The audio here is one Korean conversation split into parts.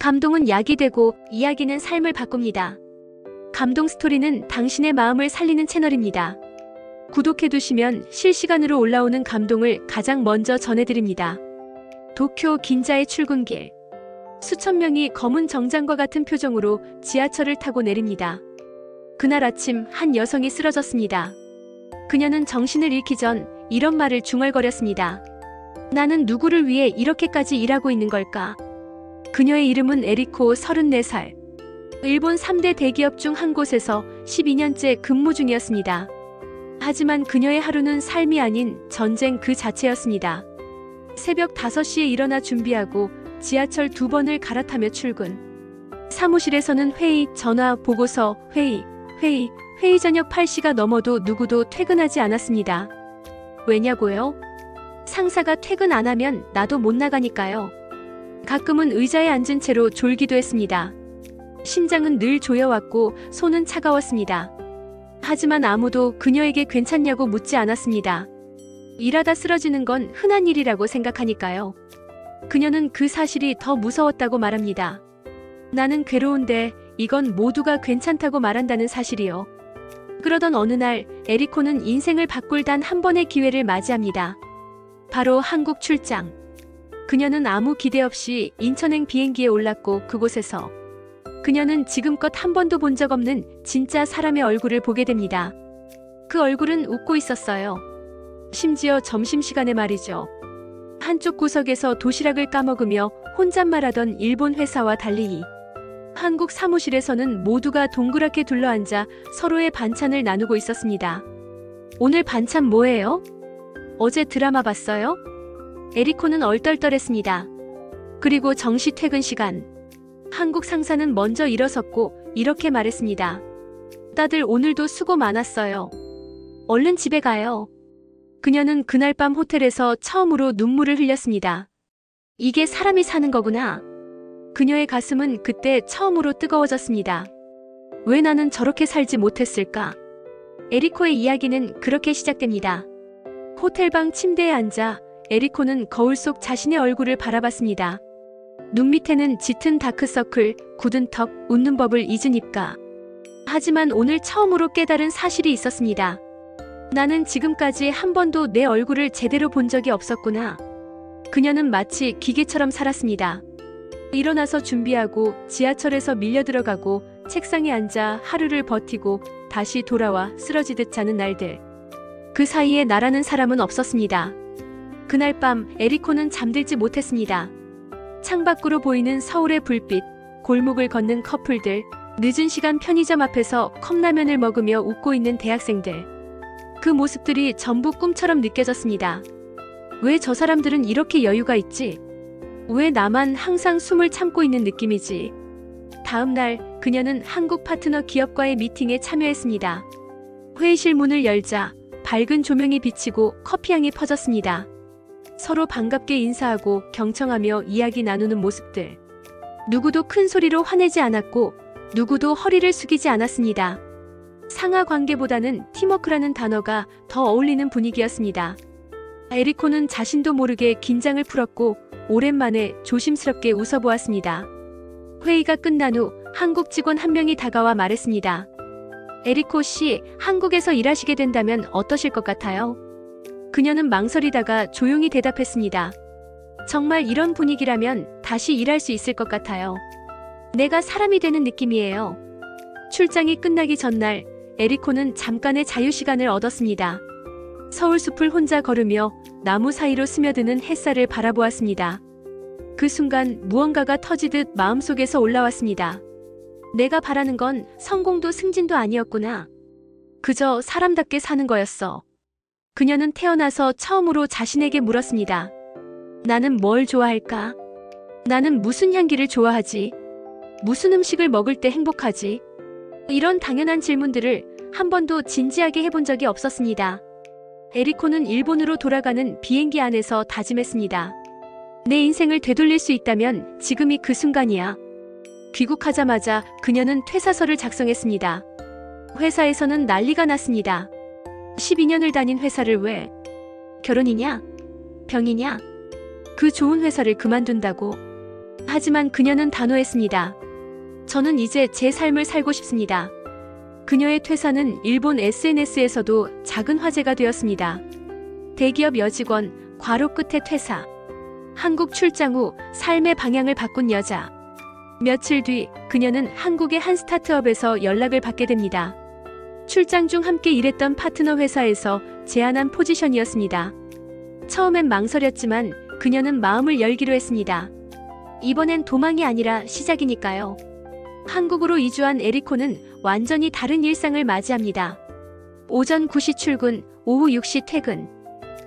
감동은 약이 되고 이야기는 삶을 바꿉니다. 감동 스토리는 당신의 마음을 살리는 채널입니다. 구독해두시면 실시간으로 올라오는 감동을 가장 먼저 전해드립니다. 도쿄 긴자의 출근길. 수천 명이 검은 정장과 같은 표정으로 지하철을 타고 내립니다. 그날 아침 한 여성이 쓰러졌습니다. 그녀는 정신을 잃기 전 이런 말을 중얼거렸습니다. 나는 누구를 위해 이렇게까지 일하고 있는 걸까? 그녀의 이름은 에리코 34살. 일본 3대 대기업 중 한 곳에서 12년째 근무 중이었습니다. 하지만 그녀의 하루는 삶이 아닌 전쟁 그 자체였습니다. 새벽 5시에 일어나 준비하고 지하철 2번을 갈아타며 출근. 사무실에서는 회의, 전화, 보고서, 회의 저녁 8시가 넘어도 누구도 퇴근하지 않았습니다. 왜냐고요? 상사가 퇴근 안 하면 나도 못 나가니까요. 가끔은 의자에 앉은 채로 졸기도 했습니다. 심장은 늘 조여왔고 손은 차가웠습니다. 하지만 아무도 그녀에게 괜찮냐고 묻지 않았습니다. 일하다 쓰러지는 건 흔한 일이라고 생각하니까요. 그녀는 그 사실이 더 무서웠다고 말합니다. 나는 괴로운데 이건 모두가 괜찮다고 말한다는 사실이요. 그러던 어느 날 에리코는 인생을 바꿀 단 한 번의 기회를 맞이합니다. 바로 한국 출장. 그녀는 아무 기대 없이 인천행 비행기에 올랐고 그곳에서 그녀는 지금껏 한 번도 본 적 없는 진짜 사람의 얼굴을 보게 됩니다. 그 얼굴은 웃고 있었어요. 심지어 점심시간에 말이죠. 한쪽 구석에서 도시락을 까먹으며 혼잣말하던 일본 회사와 달리 한국 사무실에서는 모두가 동그랗게 둘러앉아 서로의 반찬을 나누고 있었습니다. 오늘 반찬 뭐예요? 어제 드라마 봤어요? 에리코는 얼떨떨했습니다. 그리고 정시 퇴근 시간. 한국 상사는 먼저 일어섰고 이렇게 말했습니다. 다들 오늘도 수고 많았어요. 얼른 집에 가요. 그녀는 그날 밤 호텔에서 처음으로 눈물을 흘렸습니다. 이게 사람이 사는 거구나. 그녀의 가슴은 그때 처음으로 뜨거워졌습니다. 왜 나는 저렇게 살지 못했을까? 에리코의 이야기는 그렇게 시작됩니다. 호텔방 침대에 앉아 에리코는 거울 속 자신의 얼굴을 바라봤습니다. 눈 밑에는 짙은 다크서클, 굳은 턱, 웃는 법을 잊은 입가. 하지만 오늘 처음으로 깨달은 사실이 있었습니다. 나는 지금까지 한 번도 내 얼굴을 제대로 본 적이 없었구나. 그녀는 마치 기계처럼 살았습니다. 일어나서 준비하고 지하철에서 밀려 들어가고 책상에 앉아 하루를 버티고 다시 돌아와 쓰러지듯 자는 날들. 그 사이에 나라는 사람은 없었습니다. 그날 밤 에리코는 잠들지 못했습니다. 창밖으로 보이는 서울의 불빛, 골목을 걷는 커플들, 늦은 시간 편의점 앞에서 컵라면을 먹으며 웃고 있는 대학생들. 그 모습들이 전부 꿈처럼 느껴졌습니다. 왜 저 사람들은 이렇게 여유가 있지? 왜 나만 항상 숨을 참고 있는 느낌이지? 다음 날 그녀는 한국 파트너 기업과의 미팅에 참여했습니다. 회의실 문을 열자 밝은 조명이 비치고 커피향이 퍼졌습니다. 서로 반갑게 인사하고 경청하며 이야기 나누는 모습들. 누구도 큰 소리로 화내지 않았고 누구도 허리를 숙이지 않았습니다. 상하 관계보다는 팀워크라는 단어가 더 어울리는 분위기였습니다. 에리코는 자신도 모르게 긴장을 풀었고 오랜만에 조심스럽게 웃어보았습니다. 회의가 끝난 후 한국 직원 한 명이 다가와 말했습니다. 에리코 씨, 한국에서 일하시게 된다면 어떠실 것 같아요? 그녀는 망설이다가 조용히 대답했습니다. 정말 이런 분위기라면 다시 일할 수 있을 것 같아요. 내가 사람이 되는 느낌이에요. 출장이 끝나기 전날 에리코는 잠깐의 자유시간을 얻었습니다. 서울숲을 혼자 걸으며 나무 사이로 스며드는 햇살을 바라보았습니다. 그 순간 무언가가 터지듯 마음속에서 올라왔습니다. 내가 바라는 건 성공도 승진도 아니었구나. 그저 사람답게 사는 거였어. 그녀는 태어나서 처음으로 자신에게 물었습니다. 나는 뭘 좋아할까? 나는 무슨 향기를 좋아하지? 무슨 음식을 먹을 때 행복하지? 이런 당연한 질문들을 한 번도 진지하게 해본 적이 없었습니다. 에리코는 일본으로 돌아가는 비행기 안에서 다짐했습니다. 내 인생을 되돌릴 수 있다면 지금이 그 순간이야. 귀국하자마자 그녀는 퇴사서를 작성했습니다. 회사에서는 난리가 났습니다. 12년을 다닌 회사를 왜? 결혼이냐? 병이냐? 그 좋은 회사를 그만둔다고? 하지만 그녀는 단호했습니다. 저는 이제 제 삶을 살고 싶습니다. 그녀의 퇴사는 일본 SNS에서도 작은 화제가 되었습니다. 대기업 여직원, 괄호 끝에 퇴사. 한국 출장 후 삶의 방향을 바꾼 여자. 며칠 뒤 그녀는 한국의 한 스타트업에서 연락을 받게 됩니다. 출장 중 함께 일했던 파트너 회사에서 제안한 포지션이었습니다. 처음엔 망설였지만 그녀는 마음을 열기로 했습니다. 이번엔 도망이 아니라 시작이니까요. 한국으로 이주한 에리코는 완전히 다른 일상을 맞이합니다. 오전 9시 출근, 오후 6시 퇴근.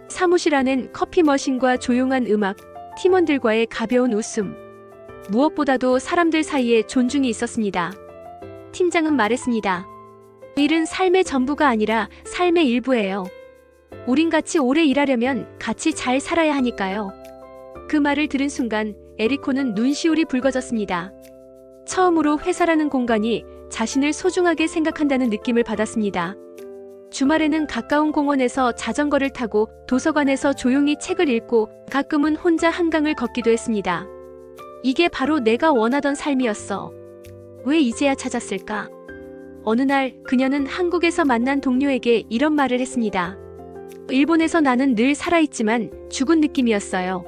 사무실 안엔 커피 머신과 조용한 음악, 팀원들과의 가벼운 웃음. 무엇보다도 사람들 사이에 존중이 있었습니다. 팀장은 말했습니다. 일은 삶의 전부가 아니라 삶의 일부예요. 우린 같이 오래 일하려면 같이 잘 살아야 하니까요. 그 말을 들은 순간 에리코는 눈시울이 붉어졌습니다. 처음으로 회사라는 공간이 자신을 소중하게 생각한다는 느낌을 받았습니다. 주말에는 가까운 공원에서 자전거를 타고 도서관에서 조용히 책을 읽고 가끔은 혼자 한강을 걷기도 했습니다. 이게 바로 내가 원하던 삶이었어. 왜 이제야 찾았을까? 어느 날 그녀는 한국에서 만난 동료에게 이런 말을 했습니다. 일본에서 나는 늘 살아있지만 죽은 느낌이었어요.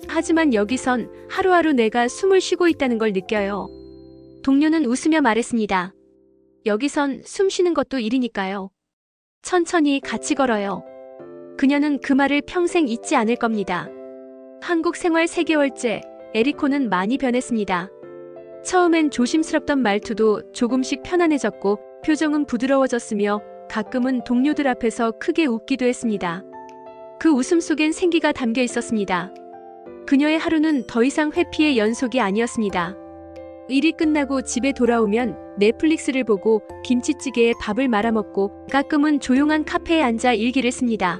하지만 여기선 하루하루 내가 숨을 쉬고 있다는 걸 느껴요. 동료는 웃으며 말했습니다. 여기선 숨 쉬는 것도 일이니까요. 천천히 같이 걸어요. 그녀는 그 말을 평생 잊지 않을 겁니다. 한국 생활 3개월째, 에리코는 많이 변했습니다. 처음엔 조심스럽던 말투도 조금씩 편안해졌고 표정은 부드러워졌으며 가끔은 동료들 앞에서 크게 웃기도 했습니다. 그 웃음 속엔 생기가 담겨 있었습니다. 그녀의 하루는 더 이상 회피의 연속이 아니었습니다. 일이 끝나고 집에 돌아오면 넷플릭스를 보고 김치찌개에 밥을 말아먹고 가끔은 조용한 카페에 앉아 일기를 씁니다.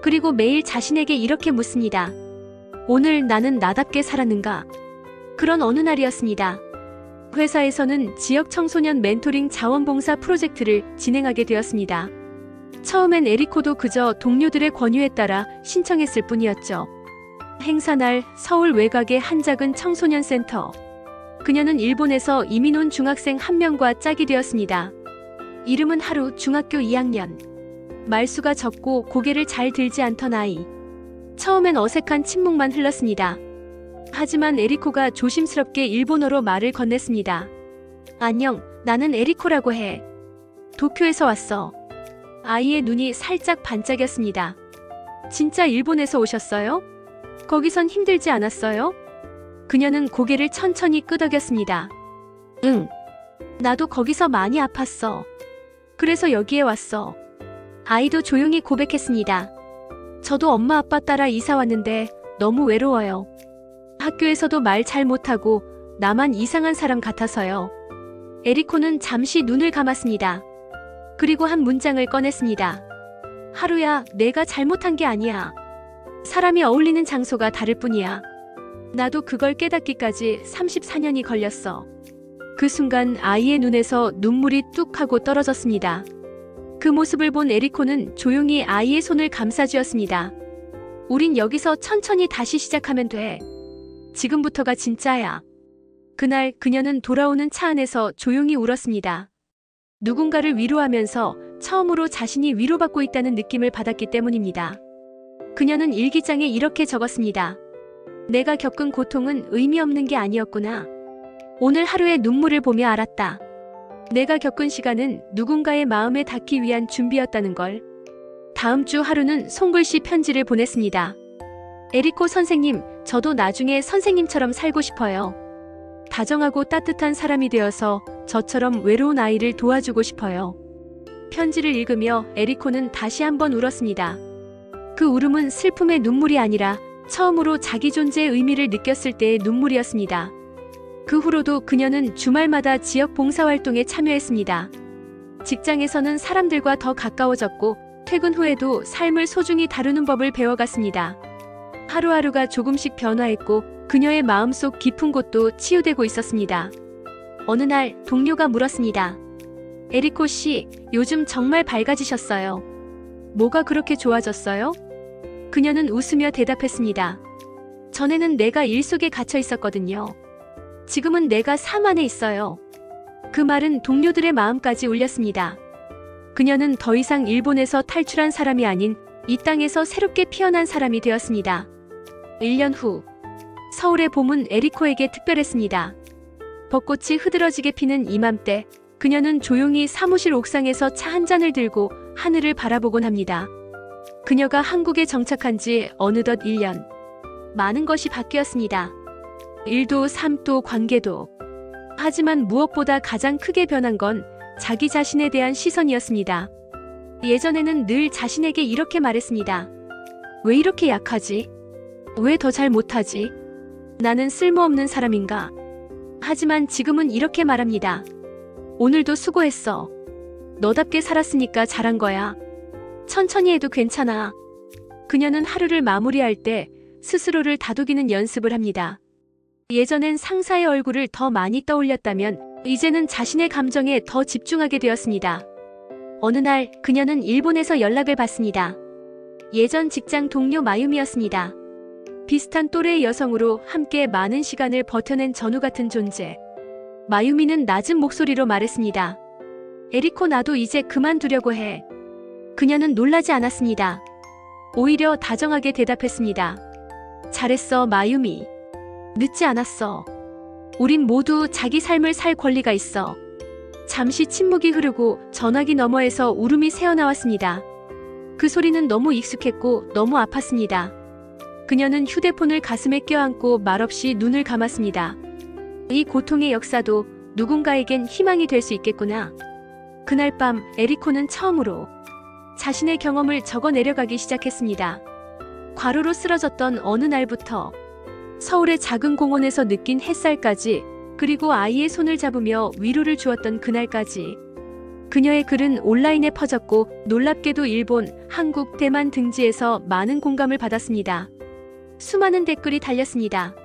그리고 매일 자신에게 이렇게 묻습니다. 오늘 나는 나답게 살았는가? 그런 어느 날이었습니다. 회사에서는 지역 청소년 멘토링 자원봉사 프로젝트를 진행하게 되었습니다. 처음엔 에리코도 그저 동료들의 권유에 따라 신청했을 뿐이었죠. 행사날 서울 외곽의 한 작은 청소년 센터. 그녀는 일본에서 이민 온 중학생 한 명과 짝이 되었습니다. 이름은 하루, 중학교 2학년. 말수가 적고 고개를 잘 들지 않던 아이. 처음엔 어색한 침묵만 흘렀습니다. 하지만 에리코가 조심스럽게 일본어로 말을 건넸습니다. 안녕, 나는 에리코라고 해. 도쿄에서 왔어. 아이의 눈이 살짝 반짝였습니다. 진짜 일본에서 오셨어요? 거기선 힘들지 않았어요? 그녀는 고개를 천천히 끄덕였습니다. 응. 나도 거기서 많이 아팠어. 그래서 여기에 왔어. 아이도 조용히 고백했습니다. 저도 엄마 아빠 따라 이사 왔는데 너무 외로워요. 학교에서도 말 잘 못하고 나만 이상한 사람 같아서요. 에리코는 잠시 눈을 감았습니다. 그리고 한 문장을 꺼냈습니다. 하루야, 내가 잘못한 게 아니야. 사람이 어울리는 장소가 다를 뿐이야. 나도 그걸 깨닫기까지 34년이 걸렸어. 그 순간 아이의 눈에서 눈물이 뚝 하고 떨어졌습니다. 그 모습을 본 에리코는 조용히 아이의 손을 감싸주었습니다. 우린 여기서 천천히 다시 시작하면 돼. 지금부터가 진짜야. 그날 그녀는 돌아오는 차 안에서 조용히 울었습니다. 누군가를 위로하면서 처음으로 자신이 위로받고 있다는 느낌을 받았기 때문입니다. 그녀는 일기장에 이렇게 적었습니다. 내가 겪은 고통은 의미 없는 게 아니었구나. 오늘 하루의 눈물을 보며 알았다. 내가 겪은 시간은 누군가의 마음에 닿기 위한 준비였다는 걸. 다음 주 하루는 손글씨 편지를 보냈습니다. 에리코 선생님, 저도 나중에 선생님처럼 살고 싶어요. 다정하고 따뜻한 사람이 되어서 저처럼 외로운 아이를 도와주고 싶어요. 편지를 읽으며 에리코는 다시 한번 울었습니다. 그 울음은 슬픔의 눈물이 아니라 처음으로 자기 존재의 의미를 느꼈을 때의 눈물이었습니다. 그 후로도 그녀는 주말마다 지역 봉사활동에 참여했습니다. 직장에서는 사람들과 더 가까워졌고 퇴근 후에도 삶을 소중히 다루는 법을 배워갔습니다. 하루하루가 조금씩 변화했고 그녀의 마음속 깊은 곳도 치유되고 있었습니다. 어느 날 동료가 물었습니다. 에리코 씨, 요즘 정말 밝아지셨어요. 뭐가 그렇게 좋아졌어요? 그녀는 웃으며 대답했습니다. 전에는 내가 일 속에 갇혀 있었거든요. 지금은 내가 삶 안에 있어요. 그 말은 동료들의 마음까지 울렸습니다. 그녀는 더 이상 일본에서 탈출한 사람이 아닌 이 땅에서 새롭게 피어난 사람이 되었습니다. 1년 후, 서울의 봄은 에리코에게 특별했습니다. 벚꽃이 흐드러지게 피는 이맘때, 그녀는 조용히 사무실 옥상에서 차 한 잔을 들고 하늘을 바라보곤 합니다. 그녀가 한국에 정착한 지 어느덧 1년. 많은 것이 바뀌었습니다. 일도 삶도 관계도. 하지만 무엇보다 가장 크게 변한 건 자기 자신에 대한 시선이었습니다. 예전에는 늘 자신에게 이렇게 말했습니다. 왜 이렇게 약하지? 왜 더 잘 못하지? 나는 쓸모없는 사람인가? 하지만 지금은 이렇게 말합니다. 오늘도 수고했어. 너답게 살았으니까 잘한 거야. 천천히 해도 괜찮아. 그녀는 하루를 마무리할 때 스스로를 다독이는 연습을 합니다. 예전엔 상사의 얼굴을 더 많이 떠올렸다면 이제는 자신의 감정에 더 집중하게 되었습니다. 어느 날 그녀는 일본에서 연락을 받습니다. 예전 직장 동료 마유미였습니다. 비슷한 또래의 여성으로 함께 많은 시간을 버텨낸 전우 같은 존재. 마유미는 낮은 목소리로 말했습니다. 에리코, 나도 이제 그만두려고 해. 그녀는 놀라지 않았습니다. 오히려 다정하게 대답했습니다. 잘했어, 마유미. 늦지 않았어. 우린 모두 자기 삶을 살 권리가 있어. 잠시 침묵이 흐르고 전화기 너머에서 울음이 새어나왔습니다. 그 소리는 너무 익숙했고 너무 아팠습니다. 그녀는 휴대폰을 가슴에 껴안고 말없이 눈을 감았습니다. 이 고통의 역사도 누군가에겐 희망이 될 수 있겠구나. 그날 밤 에리코는 처음으로 자신의 경험을 적어 내려가기 시작했습니다. 과로로 쓰러졌던 어느 날부터 서울의 작은 공원에서 느낀 햇살까지, 그리고 아이의 손을 잡으며 위로를 주었던 그날까지. 그녀의 글은 온라인에 퍼졌고 놀랍게도 일본, 한국, 대만 등지에서 많은 공감을 받았습니다. 수많은 댓글이 달렸습니다.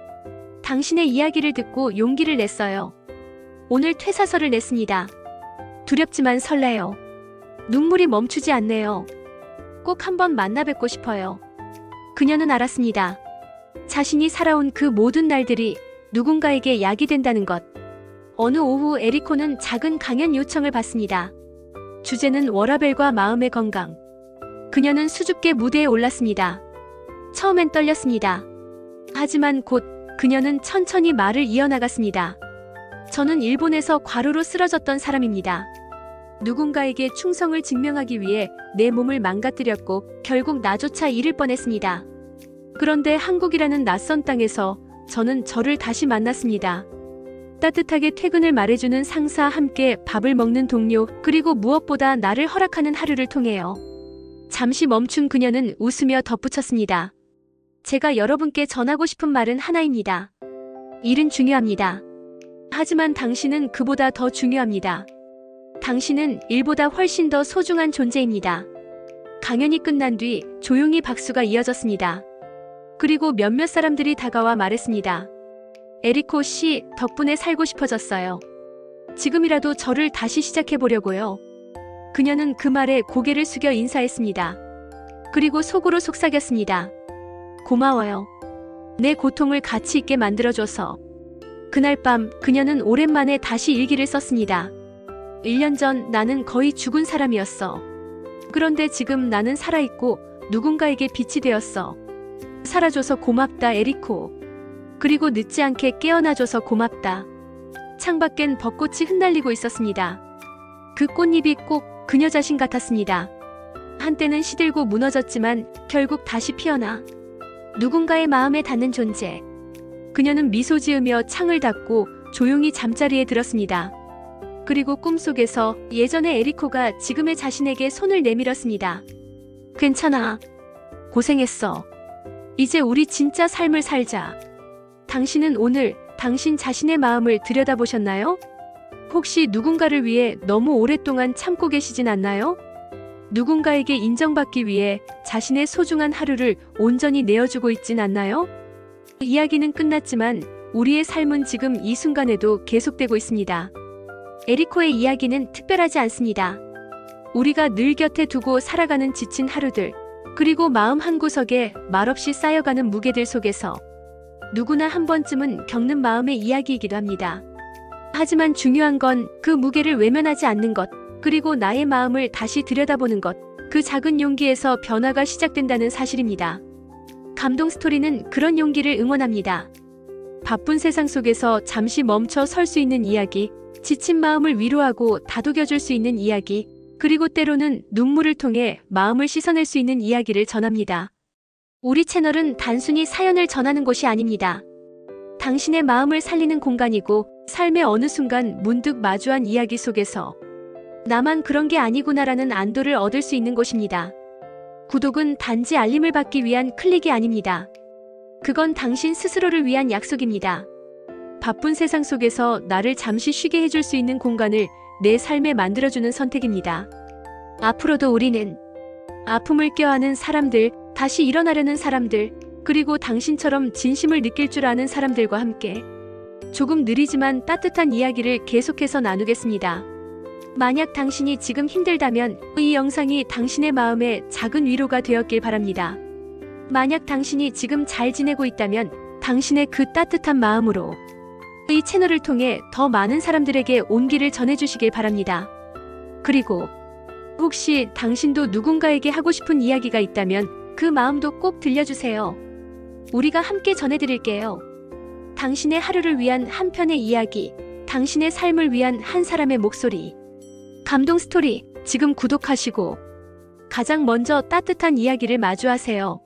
당신의 이야기를 듣고 용기를 냈어요. 오늘 퇴사서를 냈습니다. 두렵지만 설레요. 눈물이 멈추지 않네요. 꼭 한번 만나 뵙고 싶어요. 그녀는 알았습니다. 자신이 살아온 그 모든 날들이 누군가에게 약이 된다는 것. 어느 오후 에리코는 작은 강연 요청을 받습니다. 주제는 워라밸과 마음의 건강. 그녀는 수줍게 무대에 올랐습니다. 처음엔 떨렸습니다. 하지만 곧 그녀는 천천히 말을 이어나갔습니다. 저는 일본에서 과로로 쓰러졌던 사람입니다. 누군가에게 충성을 증명하기 위해 내 몸을 망가뜨렸고 결국 나조차 잃을 뻔했습니다. 그런데 한국이라는 낯선 땅에서 저는 저를 다시 만났습니다. 따뜻하게 퇴근을 말해주는 상사, 함께 밥을 먹는 동료, 그리고 무엇보다 나를 허락하는 하루를 통해요. 잠시 멈춘 그녀는 웃으며 덧붙였습니다. 제가 여러분께 전하고 싶은 말은 하나입니다. 일은 중요합니다. 하지만 당신은 그보다 더 중요합니다. 당신은 일보다 훨씬 더 소중한 존재입니다. 강연이 끝난 뒤 조용히 박수가 이어졌습니다. 그리고 몇몇 사람들이 다가와 말했습니다. 에리코 씨, 덕분에 살고 싶어졌어요. 지금이라도 저를 다시 시작해보려고요. 그녀는 그 말에 고개를 숙여 인사했습니다. 그리고 속으로 속삭였습니다. 고마워요. 내 고통을 가치 있게 만들어줘서. 그날 밤 그녀는 오랜만에 다시 일기를 썼습니다. 1년 전 나는 거의 죽은 사람이었어. 그런데 지금 나는 살아있고 누군가에게 빛이 되었어. 살아줘서 고맙다, 에리코. 그리고 늦지 않게 깨어나줘서 고맙다. 창밖엔 벚꽃이 흩날리고 있었습니다. 그 꽃잎이 꼭 그녀 자신 같았습니다. 한때는 시들고 무너졌지만 결국 다시 피어나 누군가의 마음에 닿는 존재. 그녀는 미소 지으며 창을 닫고 조용히 잠자리에 들었습니다. 그리고 꿈속에서 예전의 에리코가 지금의 자신에게 손을 내밀었습니다. 괜찮아. 고생했어. 이제 우리 진짜 삶을 살자. 당신은 오늘 당신 자신의 마음을 들여다보셨나요? 혹시 누군가를 위해 너무 오랫동안 참고 계시진 않나요? 누군가에게 인정받기 위해 자신의 소중한 하루를 온전히 내어주고 있진 않나요? 이야기는 끝났지만 우리의 삶은 지금 이 순간에도 계속되고 있습니다. 에리코의 이야기는 특별하지 않습니다. 우리가 늘 곁에 두고 살아가는 지친 하루들, 그리고 마음 한구석에 말없이 쌓여가는 무게들 속에서 누구나 한 번쯤은 겪는 마음의 이야기이기도 합니다. 하지만 중요한 건 그 무게를 외면하지 않는 것, 그리고 나의 마음을 다시 들여다보는 것, 그 작은 용기에서 변화가 시작된다는 사실입니다. 감동 스토리는 그런 용기를 응원합니다. 바쁜 세상 속에서 잠시 멈춰 설 수 있는 이야기, 지친 마음을 위로하고 다독여줄 수 있는 이야기, 그리고 때로는 눈물을 통해 마음을 씻어낼 수 있는 이야기를 전합니다. 우리 채널은 단순히 사연을 전하는 곳이 아닙니다. 당신의 마음을 살리는 공간이고, 삶의 어느 순간 문득 마주한 이야기 속에서 나만 그런 게 아니구나라는 안도를 얻을 수 있는 곳입니다. 구독은 단지 알림을 받기 위한 클릭이 아닙니다. 그건 당신 스스로를 위한 약속입니다. 바쁜 세상 속에서 나를 잠시 쉬게 해줄 수 있는 공간을 내 삶에 만들어주는 선택입니다. 앞으로도 우리는 아픔을 껴안은 사람들, 다시 일어나려는 사람들, 그리고 당신처럼 진심을 느낄 줄 아는 사람들과 함께 조금 느리지만 따뜻한 이야기를 계속해서 나누겠습니다. 만약 당신이 지금 힘들다면 이 영상이 당신의 마음에 작은 위로가 되었길 바랍니다. 만약 당신이 지금 잘 지내고 있다면 당신의 그 따뜻한 마음으로 이 채널을 통해 더 많은 사람들에게 온기를 전해주시길 바랍니다. 그리고 혹시 당신도 누군가에게 하고 싶은 이야기가 있다면 그 마음도 꼭 들려주세요. 우리가 함께 전해드릴게요. 당신의 하루를 위한 한 편의 이야기, 당신의 삶을 위한 한 사람의 목소리. 감동 스토리, 지금 구독하시고 가장 먼저 따뜻한 이야기를 마주하세요.